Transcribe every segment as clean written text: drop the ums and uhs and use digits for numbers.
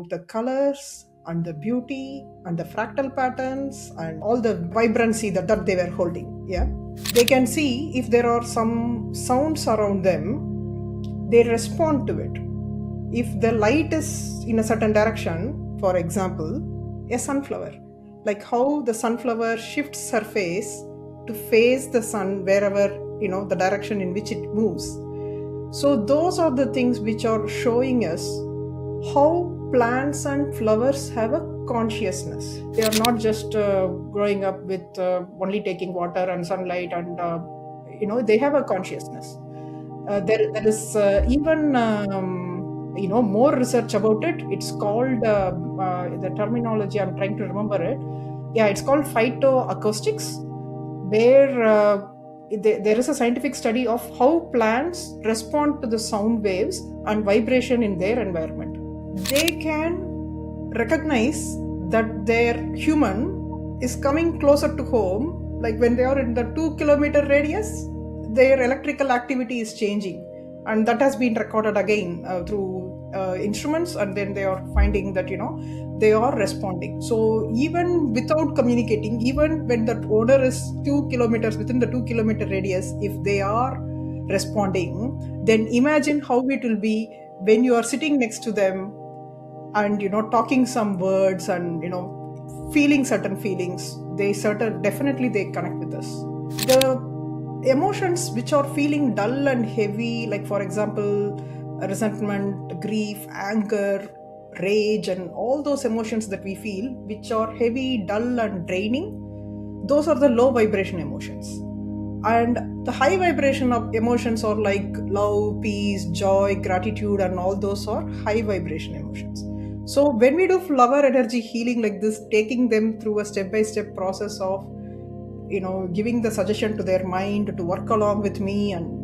the colors and the beauty and the fractal patterns and all the vibrancy that they were holding. Yeah. They can see if there are some sounds around them, they respond to it. If the light is in a certain direction, for example, a sunflower, like how the sunflower shifts her face to face the sun wherever, the direction in which it moves. So those are the things which are showing us how plants and flowers have a consciousness. They are not just growing up with only taking water and sunlight, and they have a consciousness. There is even more research about it. It's called the terminology, I'm trying to remember it. Yeah, it's called phytoacoustics, where there is a scientific study of how plants respond to the sound waves and vibration in their environment. They can recognize that their human is coming closer to home, like when they are in the 2 kilometer radius, their electrical activity is changing, and that has been recorded again through instruments, and then they are finding that they are responding. So even without communicating, even when the owner is 2 kilometers within the 2 kilometer radius, if they are responding, then imagine how it will be when you are sitting next to them and talking some words and feeling certain feelings. Definitely they connect with us. The emotions which are feeling dull and heavy, like for example resentment, grief, anger, rage, and all those emotions that we feel which are heavy, dull, and draining, those are the low vibration emotions. And the high vibration of emotions are like love, peace, joy, gratitude, and all those are high vibration emotions. So when we do flower energy healing like this, taking them through a step by step process of giving the suggestion to their mind to work along with me, and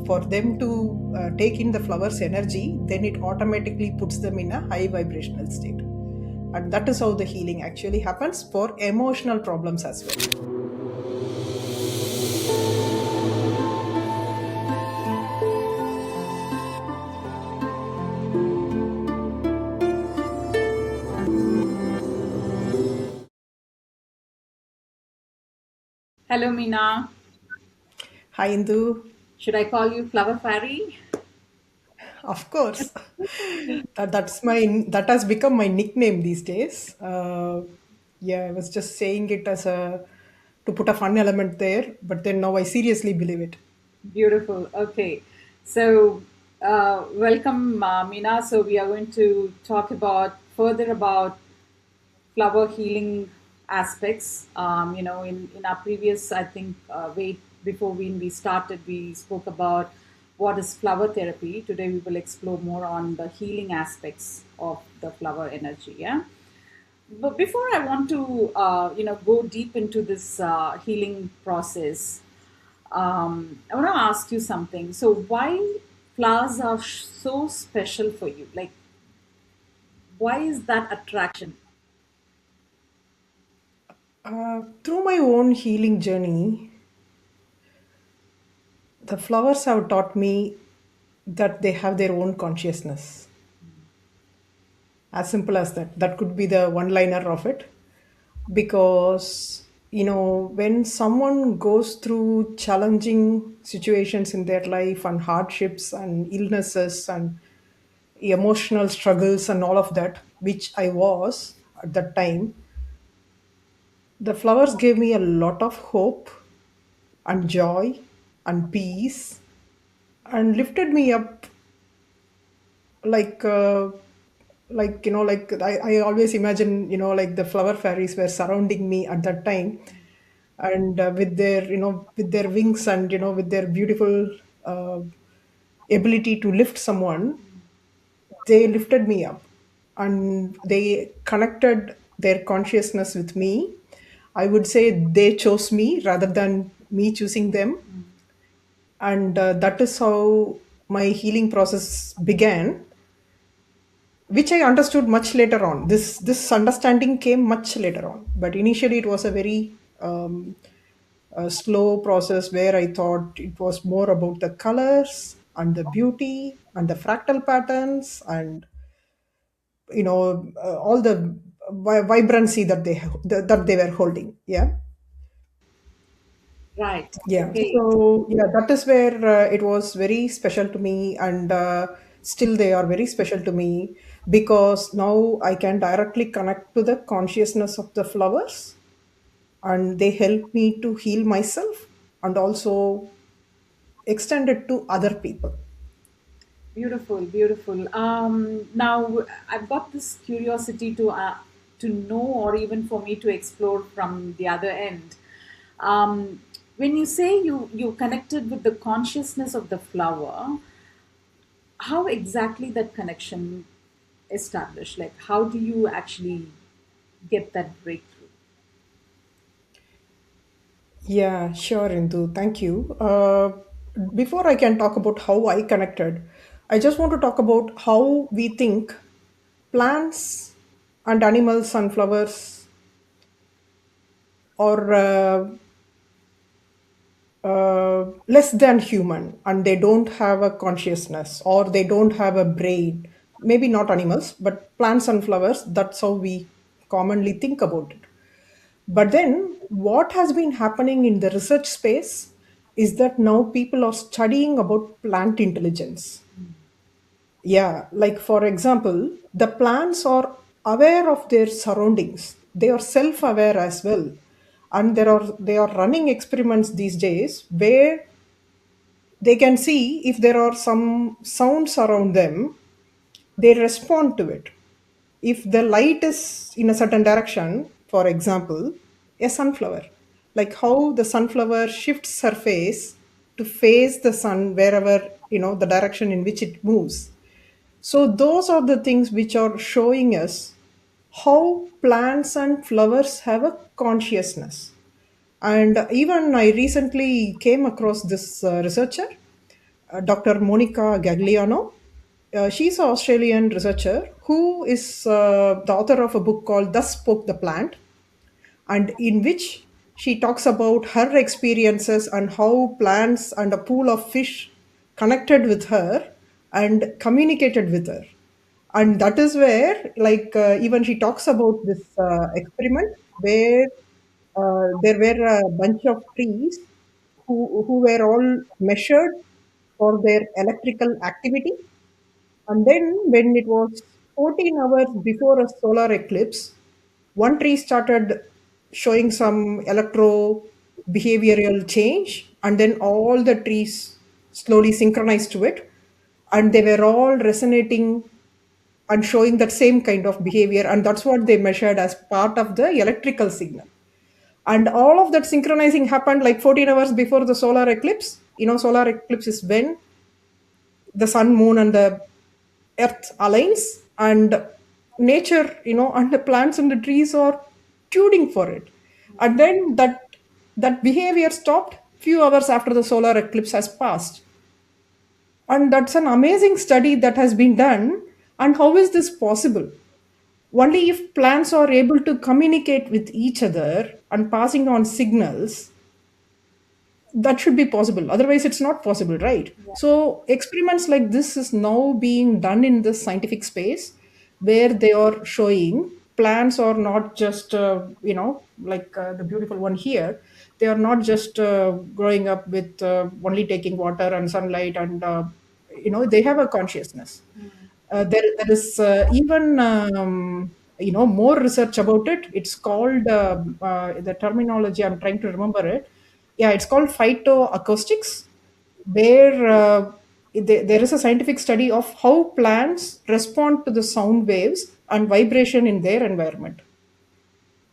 for them to take in the flower's energy, then it automatically puts them in a high vibrational state. And that is how the healing actually happens for emotional problems as well. Hello, Meena. Hi Indu. Should I call you Flower Fairy? Of course. That has become my nickname these days. Yeah, I was just saying it as a to put a fun element there, but then now I seriously believe it. Beautiful. Okay. So, welcome, Meena. So, we are going to talk about further about flower healing aspects. In our previous, I think, wait, before we started, we spoke about what is flower therapy. Today, we will explore more on the healing aspects of the flower energy. Yeah. But before I want to, go deep into this healing process, I want to ask you something. So, why flowers are so special for you? Like, why is that attraction? Through my own healing journey, the flowers have taught me that they have their own consciousness. As simple as that. That could be the one liner of it. Because, when someone goes through challenging situations in their life and hardships and illnesses and emotional struggles and all of that, which I was at that time, the flowers gave me a lot of hope and joy and peace and lifted me up, like I always imagine, like the flower fairies were surrounding me at that time, and with their with their wings and with their beautiful uh, ability to lift someone, they lifted me up and they connected their consciousness with me. I would say they chose me rather than me choosing them. And that is how my healing process began, which I understood much later on. This understanding came much later on, but initially it was a very a slow process where I thought it was more about the colors and the beauty and the fractal patterns and all the vibrancy that that they were holding. Yeah. Right. Yeah. Okay. So yeah, that is where it was very special to me, and still they are very special to me, because now I can directly connect to the consciousness of the flowers, and they help me to heal myself and also extend it to other people. Beautiful, beautiful. Now I've got this curiosity to know, or even for me to explore from the other end. When you say you connected with the consciousness of the flower, how exactly that connection established? Like, how do you actually get that breakthrough? Yeah, sure, Indu. Thank you. Before I can talk about how I connected, I just want to talk about how we think plants and animals and flowers are less than human, and they don't have a consciousness or they don't have a brain. Maybe not animals, but plants and flowers, that's how we commonly think about it. But then, what has been happening in the research space is that now people are studying about plant intelligence. Yeah, like for example, the plants are aware of their surroundings. They are self-aware as well. And they are running experiments these days where they can see if there are some sounds around them, they respond to it. If the light is in a certain direction, for example, a sunflower, like how the sunflower shifts her face to face the sun wherever, the direction in which it moves. So those are the things which are showing us how plants and flowers have a consciousness. And even I recently came across this researcher, Dr. Monica Gagliano. She's an Australian researcher who is the author of a book called Thus Spoke the Plant, and in which she talks about her experiences and how plants and a pool of fish connected with her and communicated with her. And that is where, like, even she talks about this experiment where there were a bunch of trees who were all measured for their electrical activity, and then, when it was 14 hours before a solar eclipse, one tree started showing some electro behavioral change, and then all the trees slowly synchronized to it, and they were all resonating and showing that same kind of behavior. And that's what they measured as part of the electrical signal. And all of that synchronizing happened like 14 hours before the solar eclipse. Solar eclipse is when the sun, moon, and the earth aligns, and nature, and the plants and the trees are tuning for it. And then that behavior stopped few hours after the solar eclipse has passed. And that's an amazing study that has been done. And how is this possible? Only if plants are able to communicate with each other and passing on signals, that should be possible, otherwise it's not possible, right? So experiments like this is now being done in the scientific space, where they are showing plants are not just like the beautiful one here. They are not just growing up with only taking water and sunlight, and they have a consciousness. There is even more research about it. It's called the terminology, I'm trying to remember it. Yeah, it's called phytoacoustics, where there is a scientific study of how plants respond to the sound waves and vibration in their environment.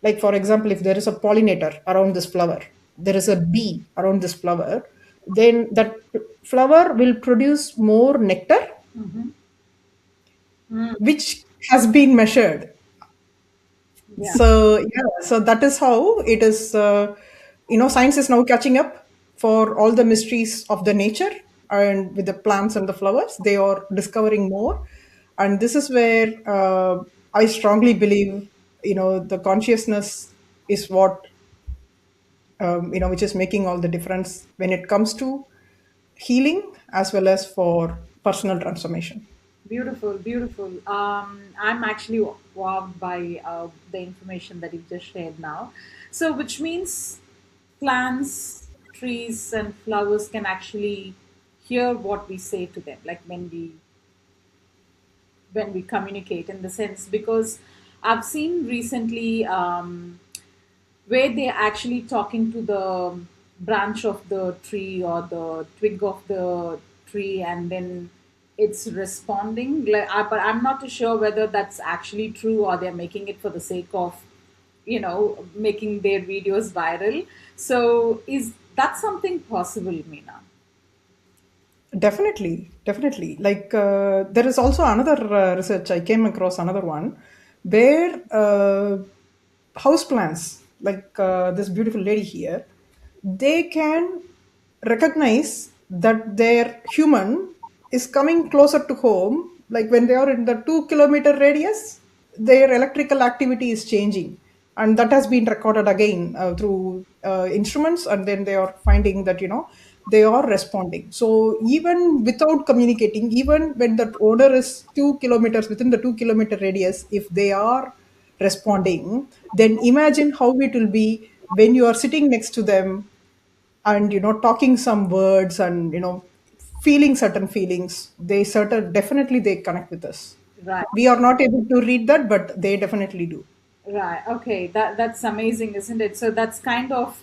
Like, for example, if there is a pollinator around this flower, there is a bee around this flower, then that flower will produce more nectar, which has been measured. Yeah. So yeah, so that is how it is. Science is now catching up for all the mysteries of the nature, and with the plants and the flowers, they are discovering more. And this is where I strongly believe, the consciousness is what, which is making all the difference when it comes to healing as well as for personal transformation. Beautiful, beautiful. I'm actually wowed by the information that you've just shared now. So, which means plants, trees, and flowers can actually hear what we say to them, like when we communicate in the sense, because I've seen recently where they're actually talking to the branch of the tree or the twig of the tree, and then it's responding. But I'm not too sure whether that's actually true or they're making it for the sake of, making their videos viral. So is that something possible, Meena? Definitely, definitely. Like there is also another research I came across another one where house plants, like this beautiful lady here, they can recognize that their human is coming closer to home. Like when they are in the 2 kilometer radius, their electrical activity is changing, and that has been recorded again through instruments, and then they are finding that they are responding. So even without communicating, even when the owner is 2 kilometers within the 2 kilometer radius, if they are responding, then imagine how it will be when you are sitting next to them and talking some words and feeling certain feelings. They certain definitely they connect with us. Right. We are not able to read that, but they definitely do. Right. Okay. That's amazing, isn't it? So that's kind of,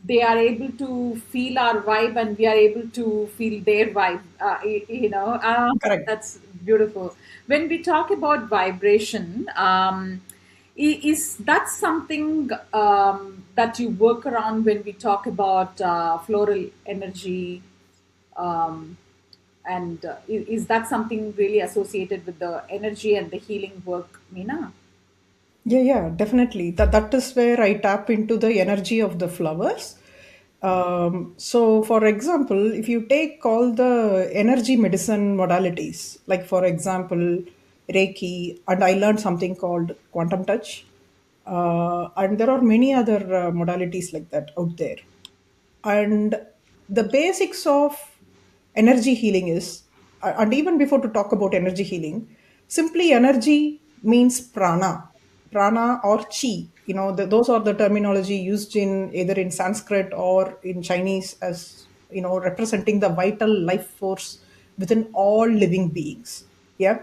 they are able to feel our vibe and we are able to feel their vibe. Correct. That's beautiful. When we talk about vibration, is that something that you work around when we talk about floral energy? Um, and is that something really associated with the energy and the healing work, Meena? Yeah, yeah, definitely. That is where I tap into the energy of the flowers. So, for example, if you take all the energy medicine modalities, like for example, Reiki, and I learned something called quantum touch, and there are many other modalities like that out there. And the basics of energy healing is, and even before to talk about energy healing, simply energy means prana or chi. Those are the terminology used in either in Sanskrit or in Chinese as representing the vital life force within all living beings. Yeah.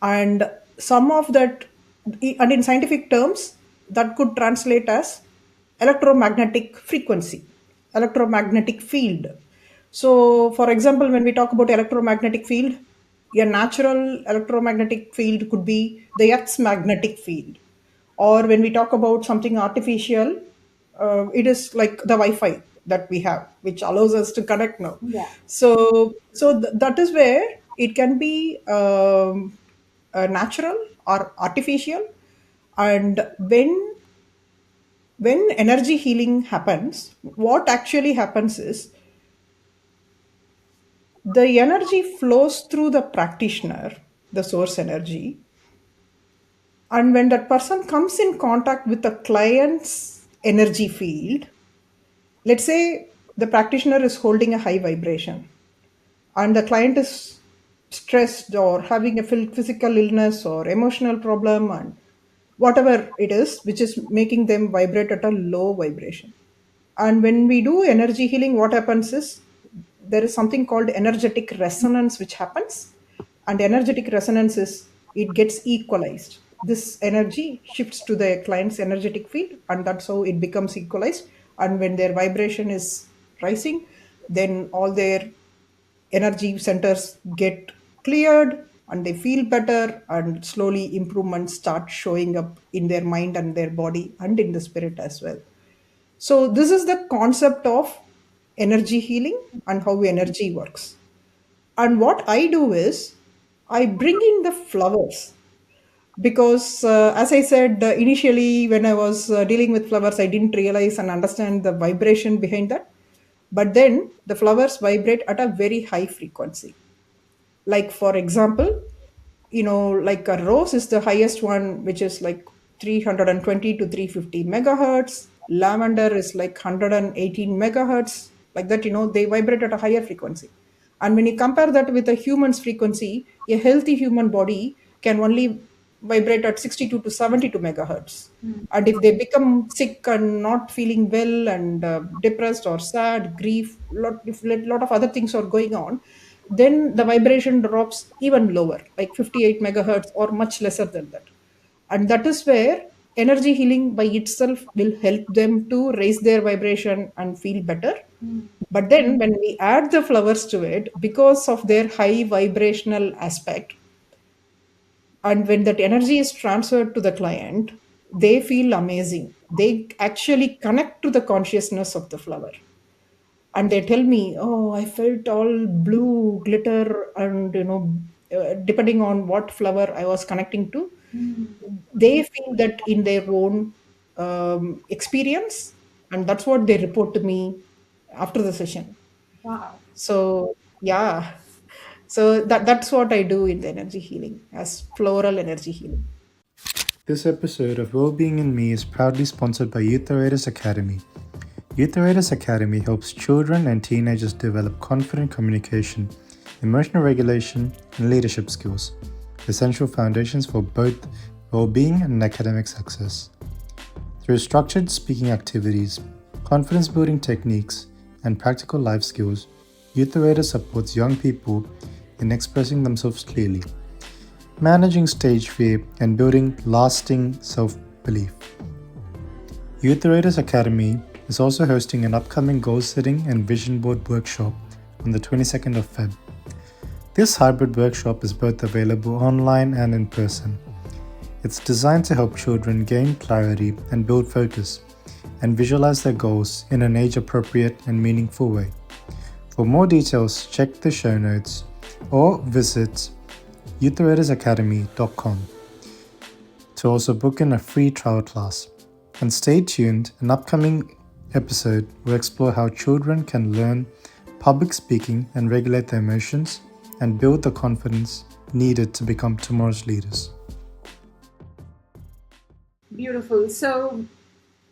And some of that, and in scientific terms, that could translate as electromagnetic frequency, electromagnetic field. So, for example, when we talk about electromagnetic field, a natural electromagnetic field could be the Earth's magnetic field. Or when we talk about something artificial, it is like the Wi-Fi that we have, which allows us to connect now. Yeah. So that is where it can be natural or artificial. And when energy healing happens, what actually happens is the energy flows through the practitioner, the source energy, and when that person comes in contact with the client's energy field, let's say the practitioner is holding a high vibration and the client is stressed or having a physical illness or emotional problem and whatever it is which is making them vibrate at a low vibration. And when we do energy healing, what happens is there is something called energetic resonance which happens. And energetic resonance is it gets equalized. This energy shifts to the client's energetic field, and that's how it becomes equalized. And when their vibration is rising, then all their energy centers get cleared and they feel better, and slowly improvements start showing up in their mind and their body and in the spirit as well. So, this is the concept of energy healing and how energy works. And what I do is I bring in the flowers because, as I said initially, when I was dealing with flowers, I didn't realize and understand the vibration behind that. But then the flowers vibrate at a very high frequency. Like, for example, like a rose is the highest one, which is like 320 to 350 megahertz. Lavender is like 118 megahertz. Like that, they vibrate at a higher frequency. And when you compare that with a human's frequency, a healthy human body can only vibrate at 62 to 72 megahertz. And if they become sick and not feeling well and depressed or sad, grief, if a lot of other things are going on, then the vibration drops even lower, like 58 megahertz or much lesser than that. And that is where energy healing by itself will help them to raise their vibration and feel better. But then when we add the flowers to it, because of their high vibrational aspect, and when that energy is transferred to the client, they feel amazing. They actually connect to the consciousness of the flower. And they tell me, oh, I felt all blue glitter, and depending on what flower I was connecting to, they feel that in their own experience, and that's what they report to me after the session. Wow. So yeah, so that's what I do in the energy healing as floral energy healing. This episode of Wellbeing in Me is proudly sponsored by Youth Academy. Youth Academy helps children and teenagers develop confident communication, emotional regulation, and leadership skills, essential foundations for both well-being and academic success. Through structured speaking activities, confidence-building techniques, and practical life skills, Youth supports young people in expressing themselves clearly, managing stage fear, and building lasting self-belief. Youth Academy is also hosting an upcoming goal setting and vision board workshop on the 22nd of Feb. This hybrid workshop is both available online and in person. It's designed to help children gain clarity and build focus and visualize their goals in an age-appropriate and meaningful way. For more details, check the show notes or visit youthorators.academy.com to also book in a free trial class. And stay tuned, an upcoming episode will explore how children can learn public speaking and regulate their emotions and build the confidence needed to become tomorrow's leaders. Beautiful. So,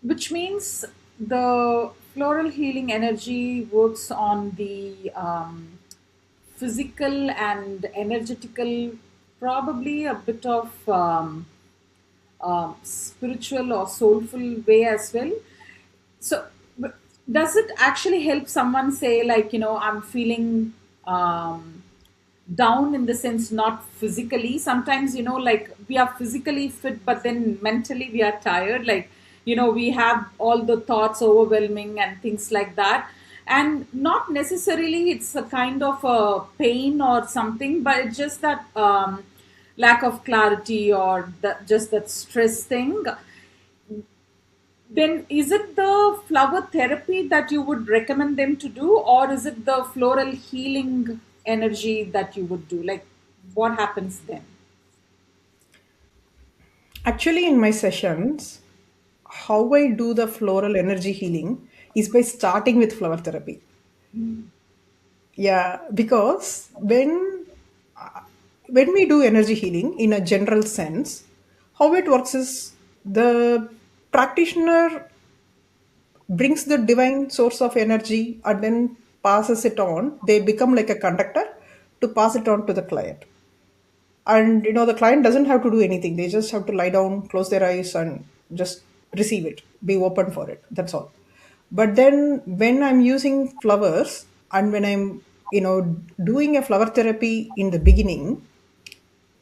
which means the floral healing energy works on the physical and energetical, probably a bit of spiritual or soulful way as well. So, does it actually help someone say, like, I'm feeling down in the sense, not physically? Sometimes, like we are physically fit, but then mentally we are tired. Like, we have all the thoughts overwhelming and things like that. And not necessarily it's a kind of a pain or something, but it's just that lack of clarity or just that stress thing. Then is it the flower therapy that you would recommend them to do, or is it the floral healing energy that you would do? Like, what happens then? Actually, in my sessions, how I do the floral energy healing is by starting with flower therapy. Yeah, because when we do energy healing in a general sense, how it works is the practitioner brings the divine source of energy and then passes it on. They become like a conductor to pass it on to the client. And the client doesn't have to do anything. They just have to lie down, close their eyes, and just receive it, be open for it. That's all. But then when I'm using flowers and when I'm doing a flower therapy in the beginning,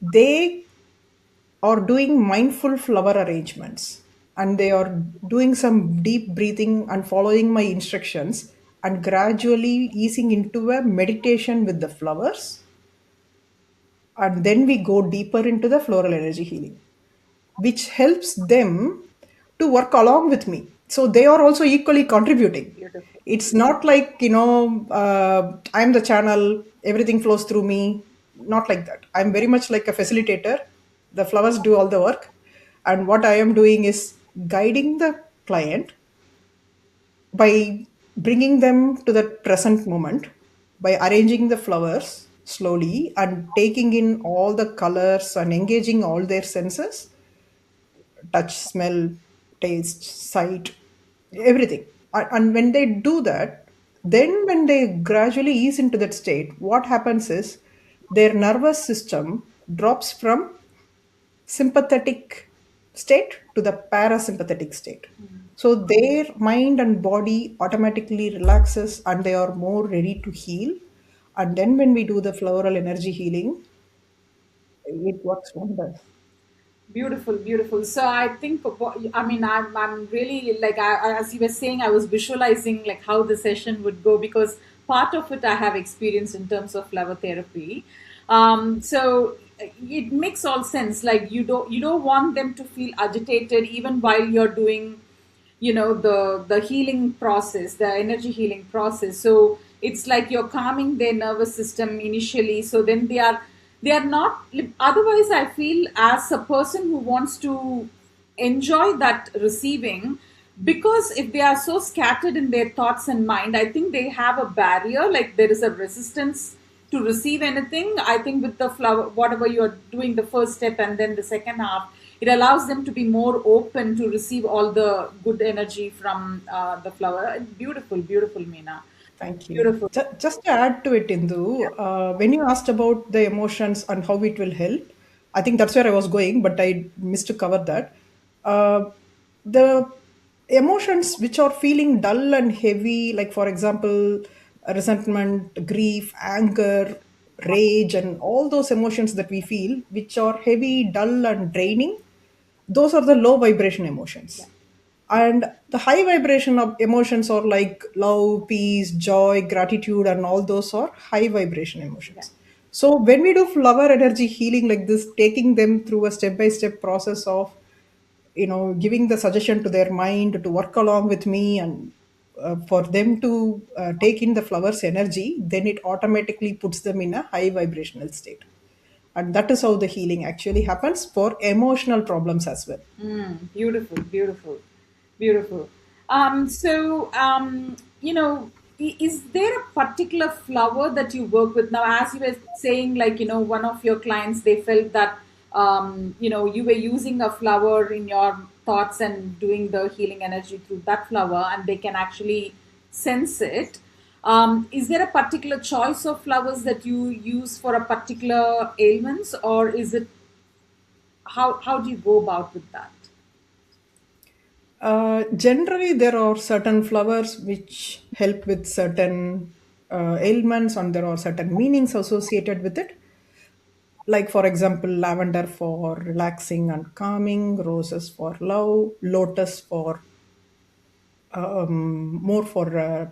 they are doing mindful flower arrangements, and they are doing some deep breathing and following my instructions and gradually easing into a meditation with the flowers. And then we go deeper into the floral energy healing, which helps them to work along with me. So they are also equally contributing. Beautiful. It's not like, I'm the channel, everything flows through me. Not like that. I'm very much like a facilitator. The flowers do all the work. And what I am doing is guiding the client by bringing them to the present moment, by arranging the flowers slowly and taking in all the colors and engaging all their senses: touch, smell, taste, sight, everything. And when they do that, Then when they gradually ease into that state, what happens is their nervous system drops from sympathetic state to the parasympathetic state. So their mind and body automatically relaxes and they are more ready to heal. And then when we do the floral energy healing, it works wonders. Beautiful, beautiful. So I think, I mean, I'm really like, as you were saying, I was visualizing like how the session would go because part of it I have experienced in terms of flower therapy. So it makes all sense. Like you don't want them to feel agitated even while you're doing the healing process, the energy healing process. So it's like you're calming their nervous system initially, so then they are not. Otherwise I feel as a person who wants to enjoy that receiving, because if they are so scattered in their thoughts and mind, I think they have a barrier, like there is a resistance to receive anything. I think with the flower, whatever you're doing, the first step and then the second half, it allows them to be more open to receive all the good energy from the flower. Beautiful, beautiful, Meena. Thank you. Beautiful. Just to add to it, Yeah. Indu, when you asked about the emotions and how it will help, I think that's where I was going, but I missed to cover that. The emotions which are feeling dull and heavy, like for example, resentment, grief, anger, rage, and all those emotions that we feel, which are heavy, dull, and draining, those are the low vibration Yeah. emotions. And the high vibration of emotions are like love, peace, joy, gratitude, and all those are high vibration Yeah. emotions. So when we do flower energy healing like this, taking them through a step by step process of giving the suggestion to their mind to work along with me, and for them to take in the flower's energy, then it automatically puts them in a high vibrational state. And that is how the healing actually happens for emotional problems as well. Beautiful, beautiful, beautiful. Is there a particular flower that you work with now? As you were saying, like, one of your clients, they felt that, you were using a flower in your thoughts and doing the healing energy through that flower, and they can actually sense it. Is there a particular choice of flowers that you use for a particular ailments, or is it how do you go about with that? Generally, there are certain flowers which help with certain ailments, and there are certain meanings associated with it. Like, for example, lavender for relaxing and calming, roses for love, lotus for more for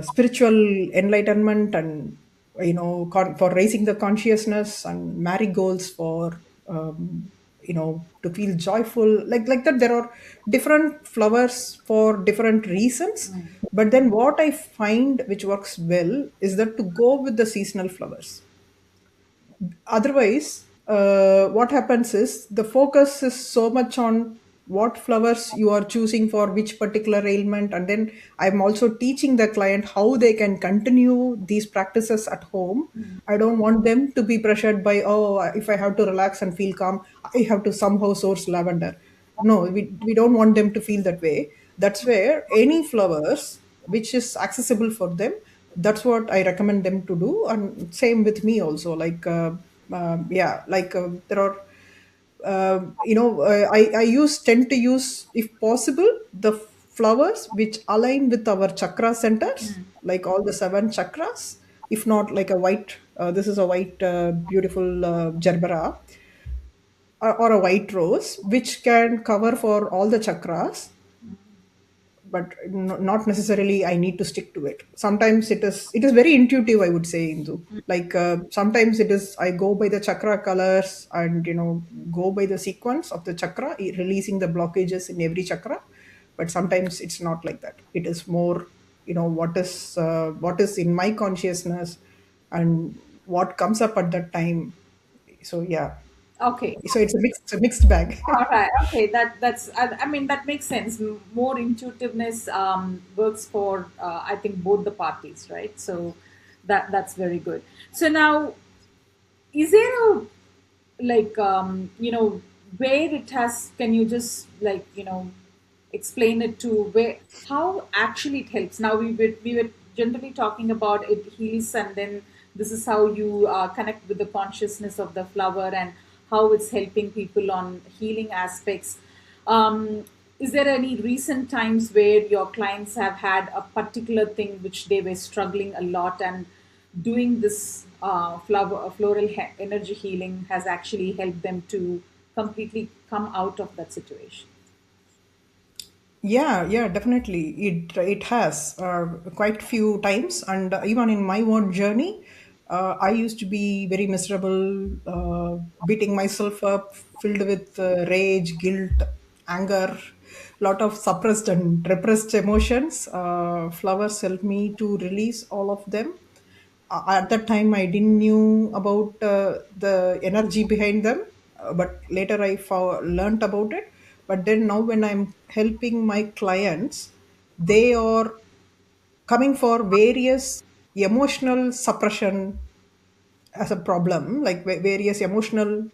spiritual enlightenment, and for raising the consciousness, and marigolds for to feel joyful, like that. There are different flowers for different reasons. But then what I find which works well is that to go with the seasonal flowers. Otherwise, what happens is the focus is so much on what flowers you are choosing for which particular ailment, and then I'm also teaching the client how they can continue these practices at home. I don't want them to be pressured by, oh, if I have to relax and feel calm, I have to somehow source lavender. No, we don't want them to feel that way. That's where any flowers which is accessible for them, that's what I recommend them to do. And same with me also, like yeah, like there are I use tend to use, if possible, the flowers which align with our chakra centers, like all the seven chakras. If not, like a white, this is a white beautiful gerbera, or a white rose which can cover for all the chakras. But not necessarily I need to stick to it. Sometimes it is very intuitive, I would say, Indu. Like sometimes it is I go by the chakra colors, and go by the sequence of the chakra, releasing the blockages in every chakra. But sometimes it's not like that. It is more what is in my consciousness, and what comes up at that time. So yeah, Okay. so it's a mixed bag. All right. Okay. That's. I mean, that makes sense. More intuitiveness works for I think both the parties, right? So that's very good. So now, is there a like where it has? Can you just like explain it to where how actually it helps. Now we were generally talking about it heals, and then this is how you connect with the consciousness of the flower and how it's helping people on healing aspects. Is there any recent times where your clients have had a particular thing which they were struggling a lot, and doing this floral energy healing has actually helped them to completely come out of that situation? Yeah, yeah, definitely. It has quite few times, and even in my own journey, I used to be very miserable, beating myself up, filled with rage, guilt, anger, lot of suppressed and repressed emotions. Flowers helped me to release all of them. At that time I didn't knew about the energy behind them, but later learned about it. But then now when I'm helping my clients, they are coming for various emotional suppression as a problem, like various emotional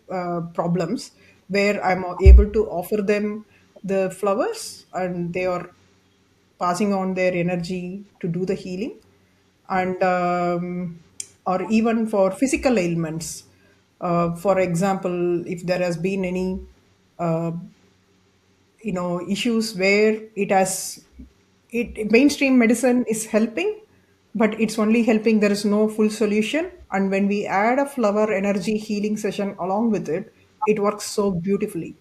problems, where I'm able to offer them the flowers, and they are passing on their energy to do the healing. And or even for physical ailments, for example, if there has been any uh, issues where mainstream medicine is helping, but it's only helping, there is no full solution. And when we add a flower energy healing session along with it, it works so beautifully.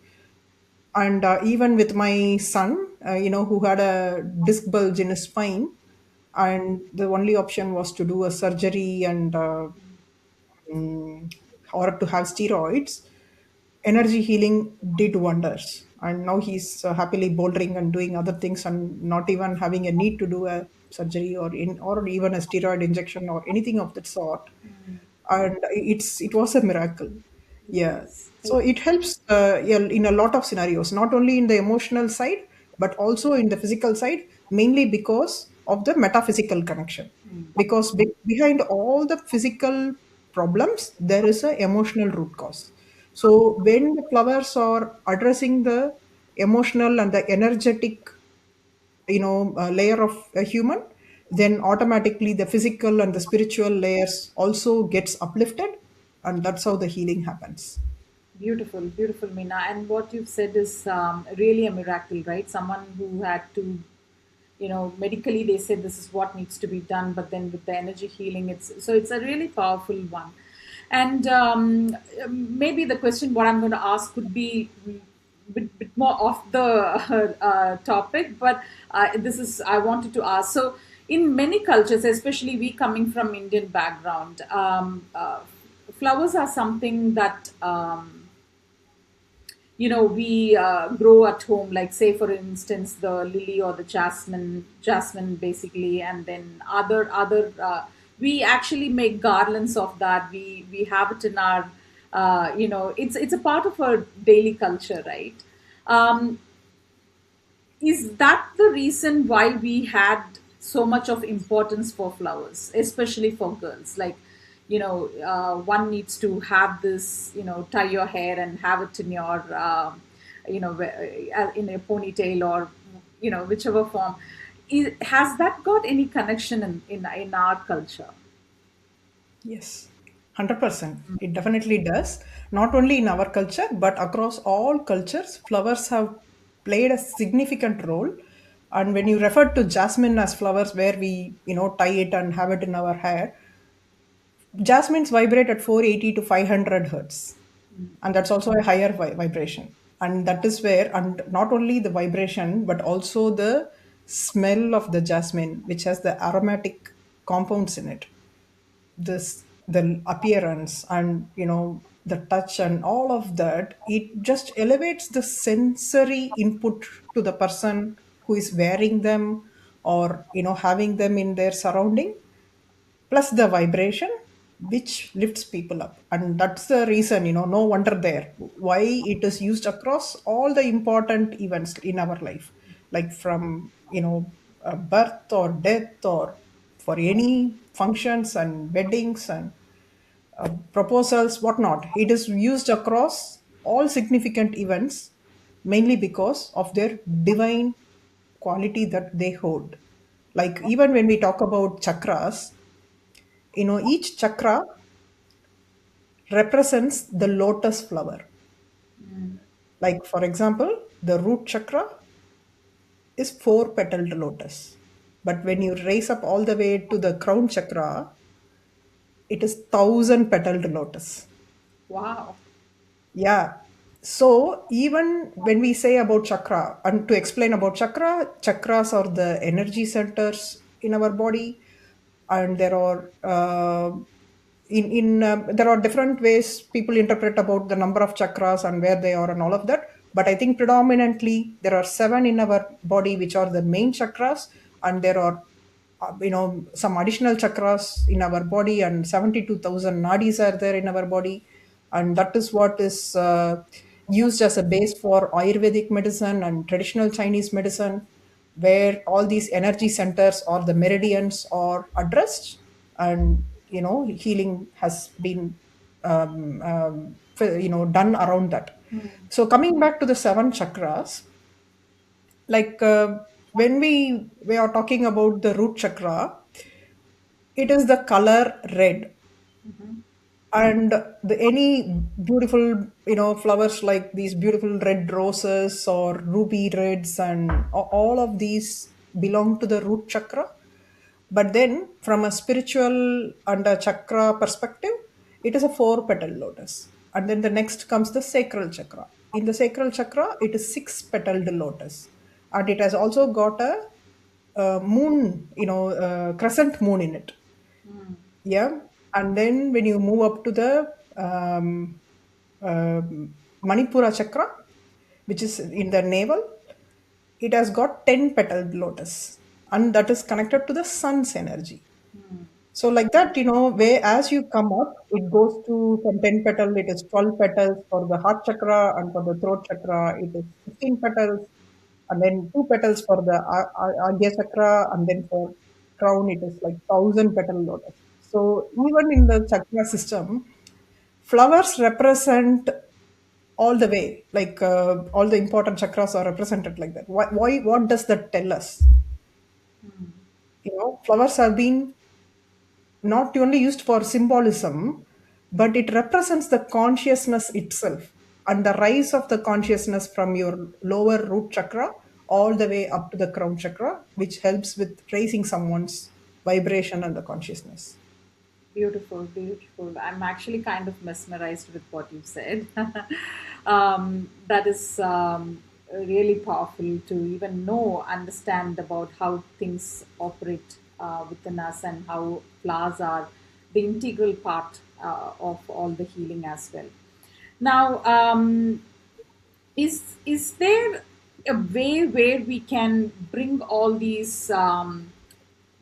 And even with my son, who had a disc bulge in his spine, and the only option was to do a surgery and mm, or to have steroids. Energy healing did wonders, and now he's happily bouldering and doing other things, and not even having a need to do a surgery or even a steroid injection or anything of that sort. And it was a miracle. Yeah. Yes. So it helps, yeah, in a lot of scenarios, not only in the emotional side, but also in the physical side, mainly because of the metaphysical connection. Because behind all the physical problems, there is a emotional root cause. So when the flowers are addressing the emotional and the energetic, layer of a human, then automatically the physical and the spiritual layers also gets uplifted, and that's how the healing happens. Beautiful, beautiful, Meena. And what you've said is really a miracle, right? Someone who had to, medically they said this is what needs to be done, but then with the energy healing, it's a really powerful one. And maybe the question what I'm going to ask could be bit more off the topic, but this is I wanted to ask. So, in many cultures, especially we coming from Indian background, flowers are something that we grow at home, like say for instance the lily or the jasmine basically, and then other we actually make garlands of that. We have it in our it's a part of our daily culture, right? um, is that the reason why we had so much of importance for flowers, especially for girls? Like, one needs to have this, tie your hair and have it in your, in a ponytail or, whichever form. Has that got any connection in our culture? Yes, 100%. It definitely does. Not only in our culture, but across all cultures, flowers have played a significant role. And when you refer to jasmine as flowers, where we, tie it and have it in our hair, jasmines vibrate at 480 to 500 hertz. And that's also a higher vibration. And that is where, and not only the vibration, but also the smell of the jasmine, which has the aromatic compounds in it, the appearance, and the touch and all of that, it just elevates the sensory input to the person who is wearing them, or having them in their surrounding, plus the vibration which lifts people up. And that's the reason, no wonder there why it is used across all the important events in our life, like from birth or death, or for any functions and weddings and proposals, whatnot. It is used across all significant events, mainly because of their divine quality that they hold. Like even when we talk about chakras, each chakra represents the lotus flower. Like for example, the root chakra is four petaled lotus. But when you raise up all the way to the crown chakra, it is thousand petaled lotus. Wow. Yeah. So even when we say about chakra, and to explain about chakra, chakras are the energy centers in our body, and there are there are different ways people interpret about the number of chakras and where they are and all of that. But I think predominantly there are seven in our body which are the main chakras, and there are some additional chakras in our body, and 72,000 nadis are there in our body, and that is what is used as a base for Ayurvedic medicine and traditional Chinese medicine, where all these energy centers or the meridians are addressed, and healing has been done around that. So coming back to the seven chakras, like when we are talking about the root chakra, it is the color red, and any beautiful flowers like these beautiful red roses or ruby reds, and all of these belong to the root chakra. But then from a spiritual and a chakra perspective, it is a four petal lotus. And then the next comes the sacral chakra. In the sacral chakra, it is six petaled lotus, and it has also got a moon, crescent moon in it. Yeah. And then when you move up to the Manipura chakra, which is in the navel, it has got 10 petaled lotus, and that is connected to the sun's energy. So, like that, where as you come up, it goes to from 10 petal, it is 12 petals for the heart chakra, and for the throat chakra, it is 15 petals, and then two petals for the Agya chakra, and then for crown, it is like 1,000 petal lotus. So, even in the chakra system, flowers represent all the way, like all the important chakras are represented like that. What does that tell us? Flowers have been not only used for symbolism, but it represents the consciousness itself and the rise of the consciousness from your lower root chakra all the way up to the crown chakra, which helps with raising someone's vibration and the consciousness. Beautiful, beautiful. I'm actually kind of mesmerized with what you said. That is really powerful to even know, understand about how things operate within us, and how flowers are the integral part of all the healing as well. Now, is there a way where we can bring all these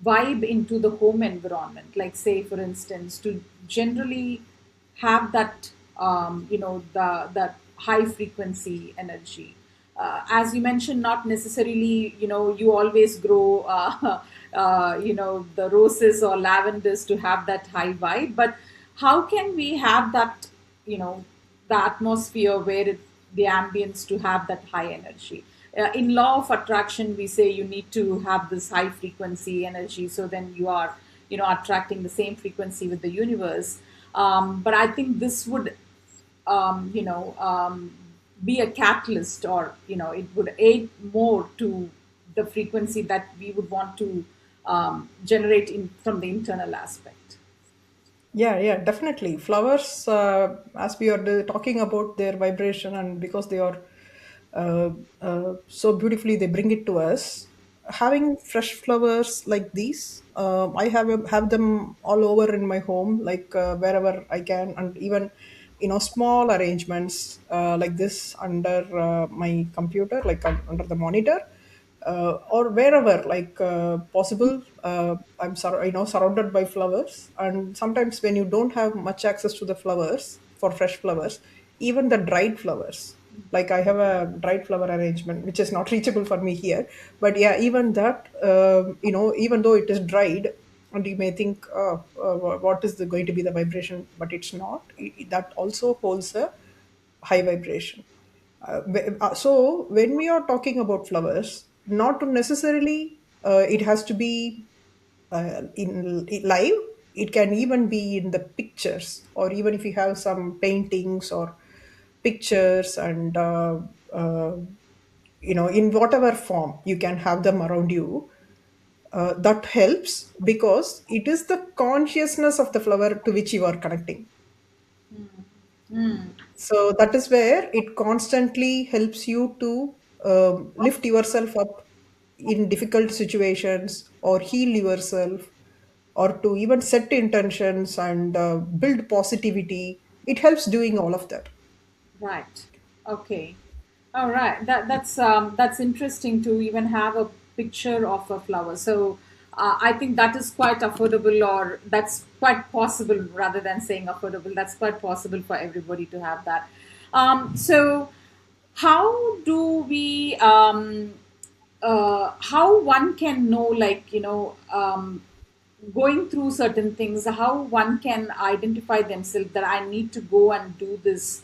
vibe into the home environment, like say for instance to generally have that the that high frequency energy, as you mentioned, not necessarily you always grow the roses or lavenders to have that high vibe, but how can we have that, the atmosphere where the ambience to have that high energy? In law of attraction, we say you need to have this high frequency energy, so then you are attracting the same frequency with the universe. But I think this would be a catalyst, or it would aid more to the frequency that we would want to generate in from the internal aspect. Yeah, yeah, definitely. Flowers, as we are talking about their vibration, and because they are uh, so beautifully, they bring it to us. Having fresh flowers like these, I have them all over in my home, like wherever I can, and even small arrangements like this under my computer, like under the monitor, or wherever like possible. I'm surrounded by flowers, and sometimes when you don't have much access to the flowers for fresh flowers, even the dried flowers, like I have a dried flower arrangement which is not reachable for me here, but yeah, even that, even though it is dried, and you may think, what is going to be the vibration, but it's not. That also holds a high vibration. So when we are talking about flowers, not necessarily it has to be in live. It can even be in the pictures, or even if you have some paintings or pictures, and uh, in whatever form you can have them around you. That helps because it is the consciousness of the flower to which you are connecting. So that is where it constantly helps you to lift yourself up in difficult situations, or heal yourself, or to even set intentions and build positivity. It helps doing all of that. Right. Okay. All right. That's interesting to even have a picture of a flower. So I think that is quite affordable, or that's quite possible rather than saying affordable. That's quite possible for everybody to have that. So how do we? How one can know, like, going through certain things, how one can identify themselves that I need to go and do this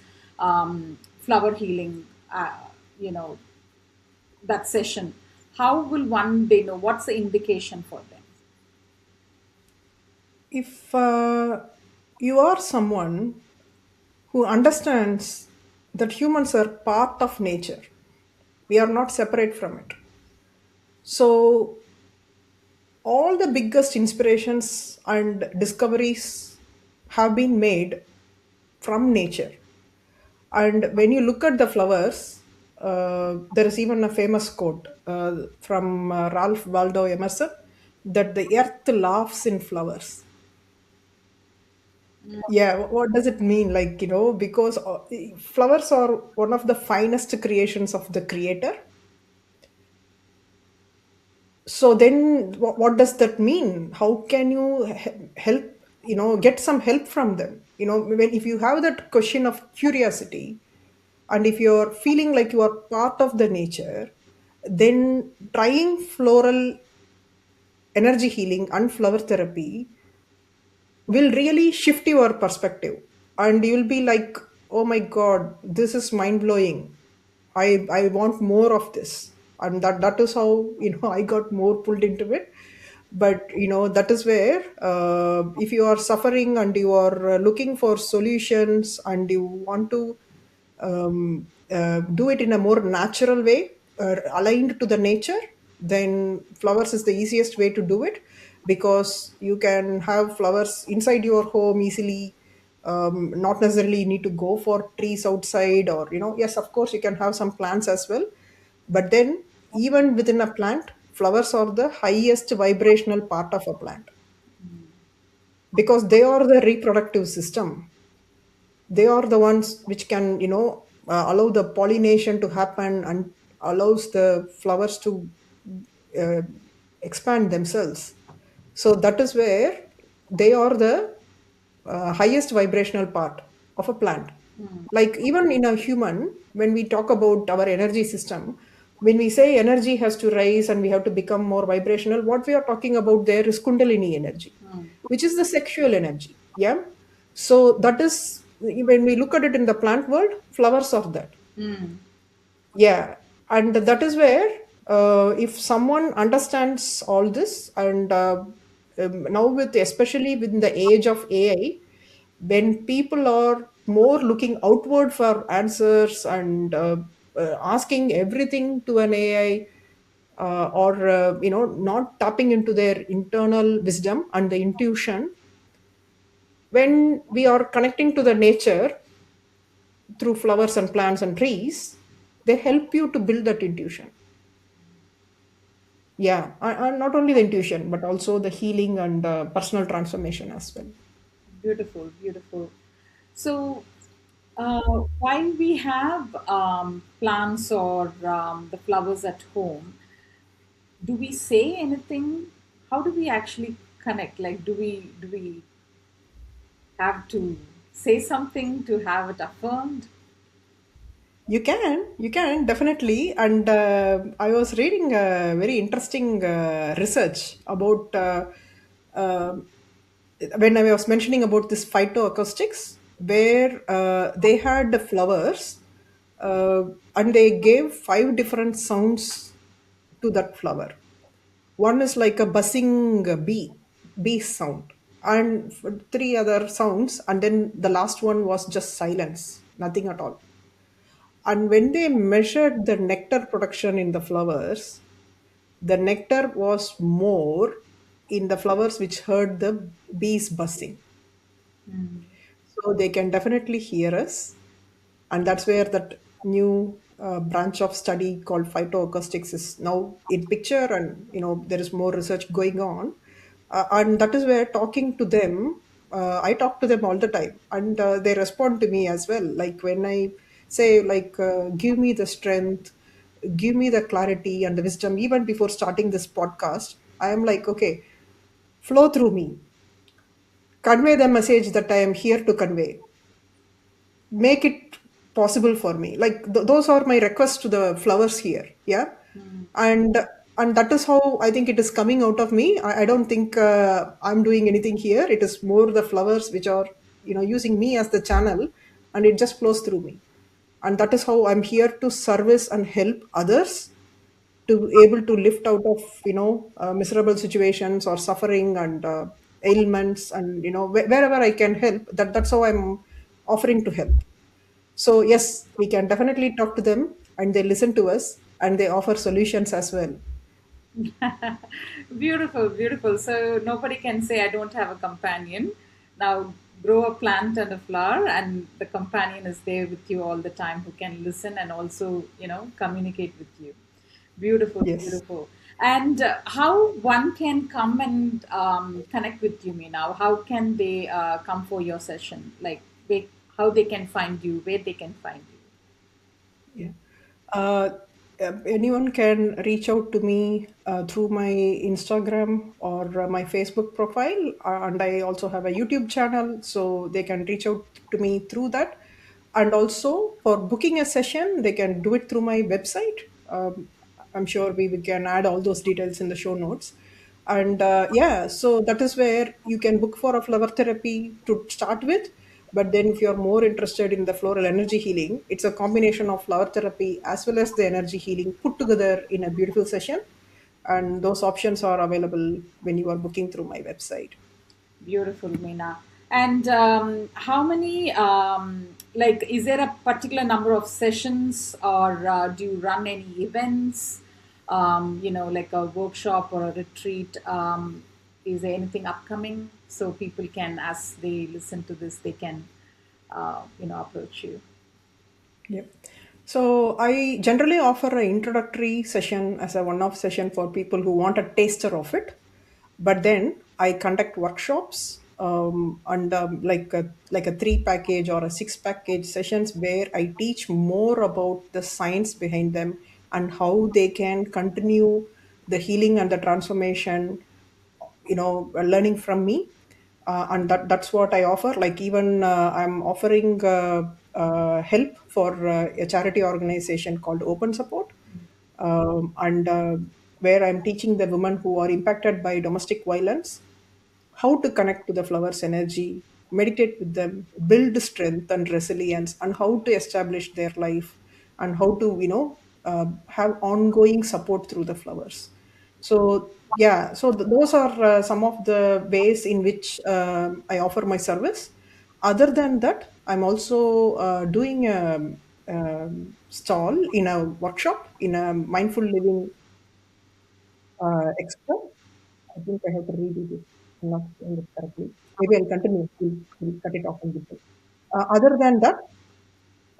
flower healing, you know, that session. How will one they know? What's the indication for them? If you are someone who understands that humans are part of nature, we are not separate from it. So, all the biggest inspirations and discoveries have been made from nature. And when you look at the flowers, there is even a famous quote from Ralph Waldo Emerson, that the earth laughs in flowers. Yeah, what does it mean? Like, because flowers are one of the finest creations of the creator. So then what does that mean? How can you help, get some help from them? If you have that question of curiosity, and if you're feeling like you are part of the nature, then trying floral energy healing and flower therapy will really shift your perspective, and you'll be like, oh my god, this is mind blowing. I want more of this. And that is how I got more pulled into it. But that is where, if you are suffering and you are looking for solutions, and you want to do it in a more natural way, aligned to the nature, then flowers is the easiest way to do it, because you can have flowers inside your home easily. Not necessarily need to go for trees outside, or yes, of course you can have some plants as well. But then, even within a plant, flowers are the highest vibrational part of a plant, because they are the reproductive system. They are the ones which can allow the pollination to happen, and allows the flowers to uh, expand themselves. So that is where they are the highest vibrational part of a plant. Like, even in a human, when we talk about our energy system, when we say energy has to rise and we have to become more vibrational, what we are talking about there is kundalini energy, which is the sexual energy. Yeah. So that is, when we look at it in the plant world, flowers are that. Yeah. And that is where, if someone understands all this, and now, with especially within the age of AI, when people are more looking outward for answers, and asking everything to an AI, or not tapping into their internal wisdom and the intuition, when we are connecting to the nature through flowers and plants and trees, they help you to build that intuition. Yeah, and not only the intuition, but also the healing and personal transformation as well. Beautiful, beautiful. So, while we have plants or the flowers at home, do we say anything? How do we actually connect? Like, do we have to say something to have it affirmed? You can definitely. And I was reading a very interesting research about, uh, when I was mentioning about this phytoacoustics, where they had the flowers, uh, and they gave five different sounds to that flower. One is like a buzzing bee sound, and three other sounds, and then the last one was just silence, nothing at all. And when they measured the nectar production in the flowers, the nectar was more in the flowers which heard the bees buzzing. So they can definitely hear us, and that's where that new branch of study called phytoacoustics is now in picture, and there is more research going on, and that is where talking to them, I talk to them all the time, and they respond to me as well. Like when I say, like, give me the strength, give me the clarity and the wisdom, even before starting this podcast, I am like, okay, flow through me, convey the message that I am here to convey, make it possible for me. Like those are my requests to the flowers here. Yeah. and and that is how I think it is coming out of me. I don't think I'm doing anything here. It is more the flowers which are using me as the channel, and it just flows through me. And that is how I'm here to service and help others to able to lift out of miserable situations or suffering and ailments, and wherever I can help, that's how I'm offering to help. So yes, we can definitely talk to them, and they listen to us, and they offer solutions as well. Beautiful, beautiful. So nobody can say I don't have a companion. Now grow a plant and a flower, and the companion is there with you all the time who can listen and also, communicate with you. Beautiful, Yes. beautiful. And how one can come and connect with you, Meena? How can they come for your session? Like, how they can find you, where they can find you? Yeah. Uh, Anyone can reach out to me through my Instagram or my Facebook profile, and I also have a YouTube channel, so they can reach out to me through that. And also for booking a session, they can do it through my website. I'm sure we can add all those details in the show notes. And yeah, so that is where you can book for a flower therapy to start with. But then, if you're more interested in the floral energy healing, it's a combination of flower therapy as well as the energy healing put together in a beautiful session. And those options are available when you are booking through my website. Beautiful, Meena. And how many, like, is there a particular number of sessions, or do you run any events, like a workshop or a retreat? Is there anything upcoming so people can, as they listen to this, they can, approach you? Yep. So I generally offer an introductory session as a one-off session for people who want a taster of it. But then I conduct workshops, and like a three package or a six package sessions where I teach more about the science behind them and how they can continue the healing and the transformation, learning from me. And that's what I offer. Like even I'm offering help for a charity organization called Open Support, and where I'm teaching the women who are impacted by domestic violence how to connect to the flower's energy, meditate with them, build strength and resilience, and how to establish their life, and how to, have ongoing support through the flowers. So, yeah, so those are some of the ways in which I offer my service. Other than that, I'm also doing a, stall in a workshop in a mindful living expo. I think I have to redo this. I'm not saying it correctly. Maybe I'll continue. We'll cut it off in between. Other than that,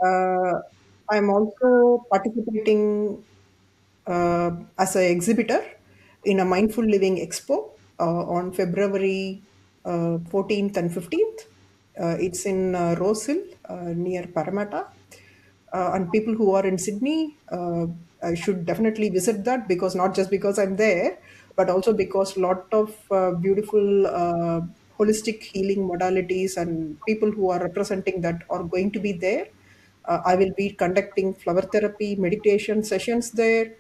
uh, I'm also participating as an exhibitor in a mindful living expo on February 14th and 15th. It's in Rose Hill near Parramatta. And people who are in Sydney, I should definitely visit that, because not just because I'm there, but also because lot of beautiful holistic healing modalities and people who are representing that are going to be there. I will be conducting flower therapy meditation sessions there,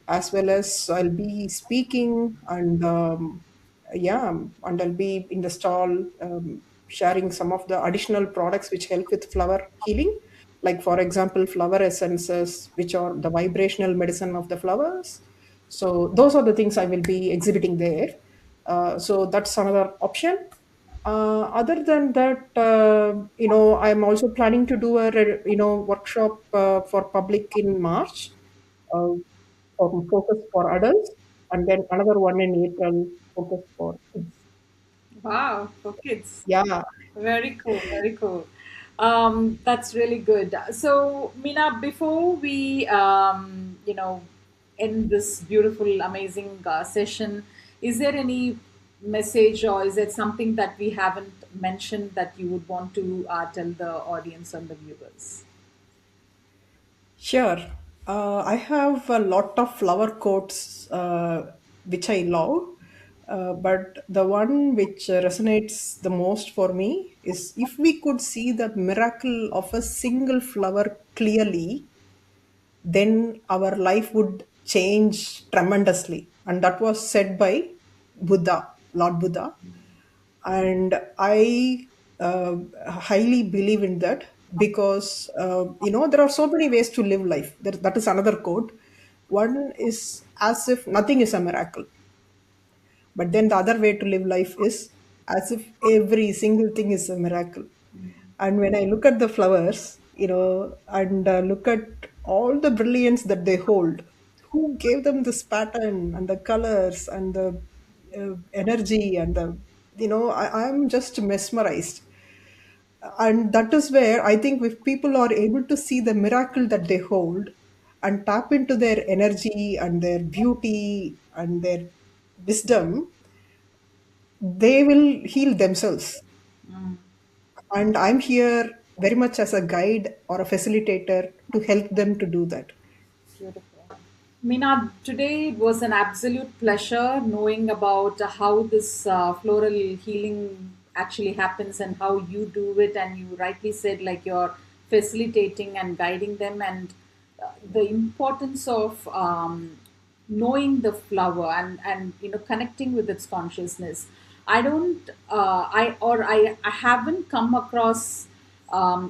as well as I'll be speaking, and yeah, and I'll be in the stall sharing some of the additional products which help with flower healing, like for example flower essences, which are the vibrational medicine of the flowers, So those are the things I will be exhibiting there. So that's another option. Other than that, I'm also planning to do a workshop for public in March, uh, for focus for adults, and then another one in April, focus for kids. Wow, for kids. Yeah, Very cool, very cool. That's really good. So, Meena, before we, end this beautiful, amazing session, is there any message or is there something that we haven't mentioned that you would want to tell the audience and the viewers? sure. I have a lot of flower quotes which I love, but the one which resonates the most for me is, if we could see the miracle of a single flower clearly, then our life would change tremendously. And that was said by Buddha, Lord Buddha. And I highly believe in that, because there are so many ways to live life. That is another quote. One is as if nothing is a miracle, but then the other way to live life is as if every single thing is a miracle. And when I look at the flowers, and look at all the brilliance that they hold, who gave them this pattern and the colors and the energy and I'm just mesmerized. And that is where I think, if people are able to see the miracle that they hold and tap into their energy and their beauty and their wisdom, they will heal themselves. And I'm here very much as a guide or a facilitator to help them to do that. Beautiful. Meena, today it was an absolute pleasure knowing about how this floral healing actually happens and how you do it. And you rightly said, like, you're facilitating and guiding them, and the importance of knowing the flower and connecting with its consciousness. I don't, I haven't come across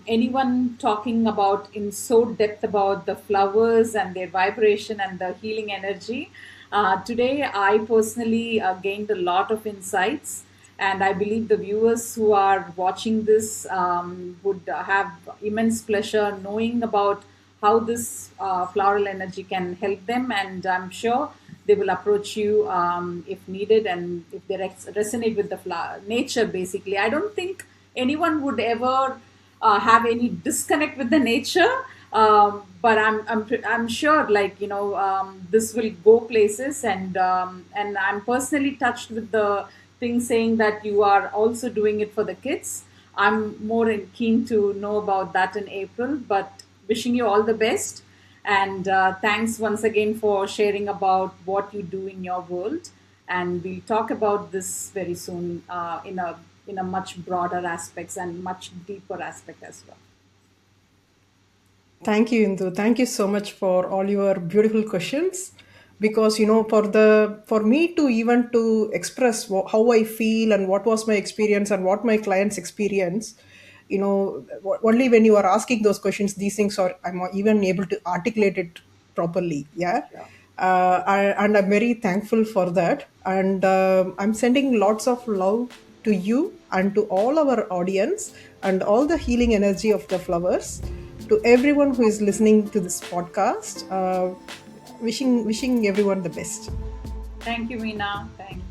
anyone talking about in so depth about the flowers and their vibration and the healing energy. Today, I personally gained a lot of insights, and I believe the viewers who are watching this would have immense pleasure knowing about how this floral energy can help them, and I'm sure they will approach you if needed, and if they resonate with the nature. Basically, I don't think anyone would ever have any disconnect with the nature. But I'm sure, like, this will go places, and I'm personally touched with the thing saying that you are also doing it for the kids. I'm more keen to know about that in April, but wishing you all the best. And thanks once again for sharing about what you do in your world. And we'll talk about this very soon in a much broader aspects and much deeper aspect as well. Thank you, Indu. Thank you so much for all your beautiful questions. Because for me to even to express how I feel and what was my experience and what my clients experience, only when you are asking those questions, these things are I'm even able to articulate it properly. Yeah. Sure. And I'm very thankful for that. And I'm sending lots of love to you and to all our audience and all the healing energy of the flowers, to everyone who is listening to this podcast. Wishing everyone the best. Thank you, Meena. Thanks.